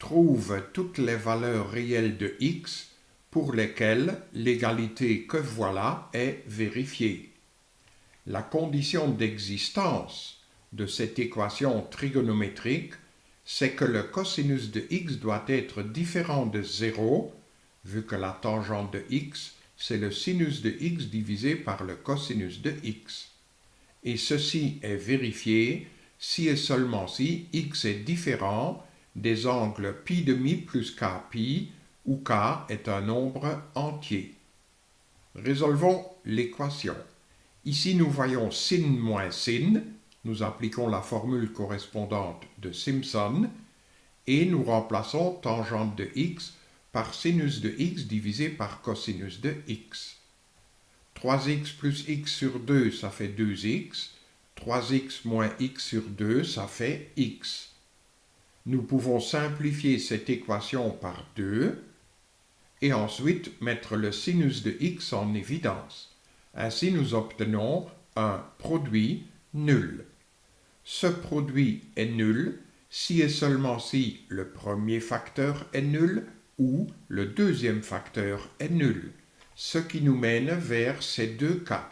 trouve toutes les valeurs réelles de x pour lesquelles l'égalité que voilà est vérifiée. La condition d'existence de cette équation trigonométrique, c'est que le cosinus de x doit être différent de 0, vu que la tangente de x, c'est le sinus de x divisé par le cosinus de x. Et ceci est vérifié si et seulement si x est différent des angles pi demi plus k pi, où k est un nombre entier. Résolvons l'équation. Ici, nous voyons sin moins sin. Nous appliquons la formule correspondante de Simpson et nous remplaçons tangente de x par sinus de x divisé par cosinus de x. 3x plus x sur 2, ça fait 2x. 3x moins x sur 2, ça fait x. Nous pouvons simplifier cette équation par 2 et ensuite mettre le sinus de x en évidence. Ainsi, nous obtenons un produit nul. Ce produit est nul si et seulement si le premier facteur est nul ou le deuxième facteur est nul, ce qui nous mène vers ces deux cas.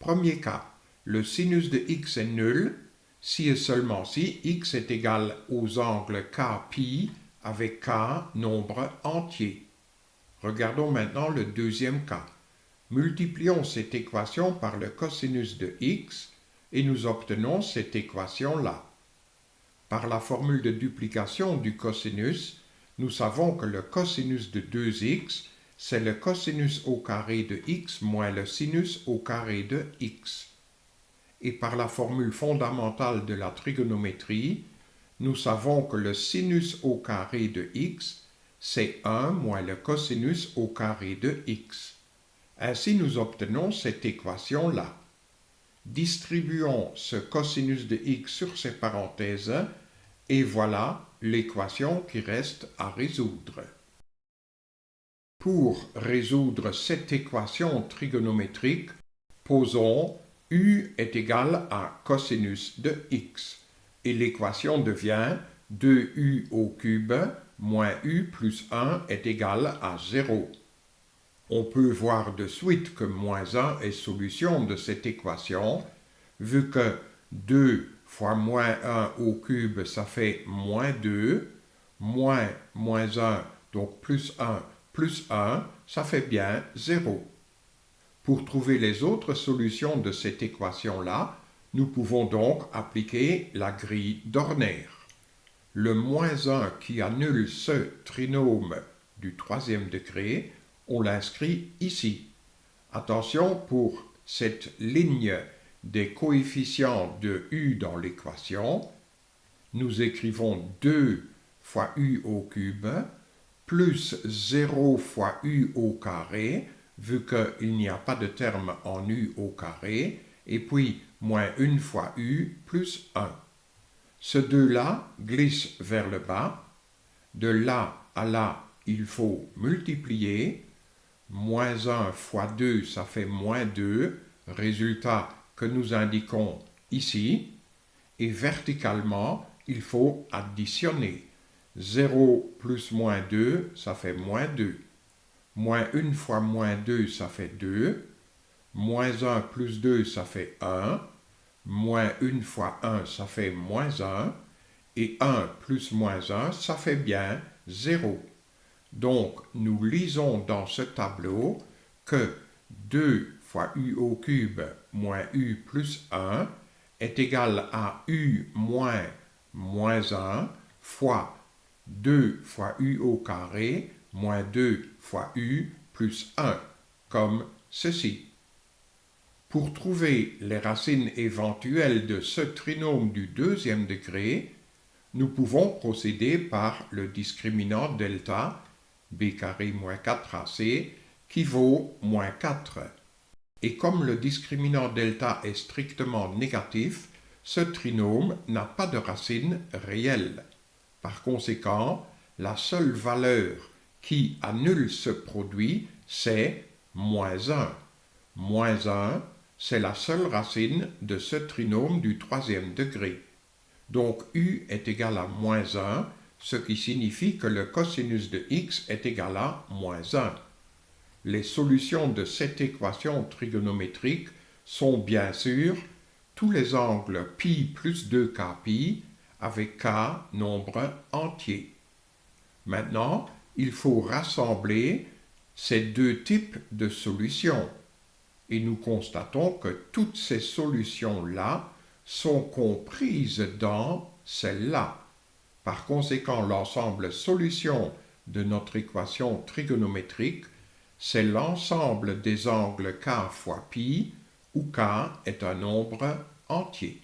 Premier cas, le sinus de x est nul si et seulement si x est égal aux angles k pi avec k nombre entier. Regardons maintenant le deuxième cas. Multiplions cette équation par le cosinus de x et nous obtenons cette équation-là. Par la formule de duplication du cosinus, nous savons que le cosinus de 2x, c'est le cosinus au carré de x moins le sinus au carré de x. Et par la formule fondamentale de la trigonométrie, nous savons que le sinus au carré de x, c'est 1 moins le cosinus au carré de x. Ainsi, nous obtenons cette équation-là. Distribuons ce cosinus de x sur ces parenthèses et voilà l'équation qui reste à résoudre. Pour résoudre cette équation trigonométrique, posons u est égal à cosinus de x et l'équation devient 2u au cube moins u plus 1 est égal à 0. On peut voir de suite que moins 1 est solution de cette équation, vu que 2 fois moins 1 au cube, ça fait moins 2, moins 1, donc plus 1, ça fait bien 0. Pour trouver les autres solutions de cette équation-là, nous pouvons donc appliquer la grille d'Horner. Le moins 1 qui annule ce trinôme du troisième degré, on l'inscrit ici. Attention, pour cette ligne des coefficients de u dans l'équation, nous écrivons 2 fois u au cube plus 0 fois u au carré, vu qu'il n'y a pas de terme en u au carré, et puis moins 1 fois u plus 1. Ce 2-là glisse vers le bas. De là à là, il faut multiplier. Moins 1 fois 2, ça fait moins 2, résultat que nous indiquons ici. Et verticalement, il faut additionner. 0 plus moins 2, ça fait moins 2. Moins 1 fois moins 2, ça fait 2. Moins 1 plus 2, ça fait 1. Moins 1 fois 1, ça fait moins 1. Et 1 plus moins 1, ça fait bien 0. Donc, nous lisons dans ce tableau que 2 fois u au cube moins u plus 1 est égal à u moins 1 fois 2 fois u au carré moins 2 fois u plus 1, comme ceci. Pour trouver les racines éventuelles de ce trinôme du deuxième degré, nous pouvons procéder par le discriminant delta b carré moins 4ac qui vaut moins 4. Et comme le discriminant delta est strictement négatif, ce trinôme n'a pas de racine réelle. Par conséquent, la seule valeur qui annule ce produit, c'est moins 1. Moins 1, c'est la seule racine de ce trinôme du troisième degré. Donc u est égal à moins 1 ce qui signifie que le cosinus de x est égal à moins 1. Les solutions de cette équation trigonométrique sont bien sûr tous les angles pi plus 2k pi avec k nombre entier. Maintenant, il faut rassembler ces deux types de solutions. Et nous constatons que toutes ces solutions-là sont comprises dans celle-là. Par conséquent, l'ensemble solution de notre équation trigonométrique, c'est l'ensemble des angles k fois pi, où k est un nombre entier.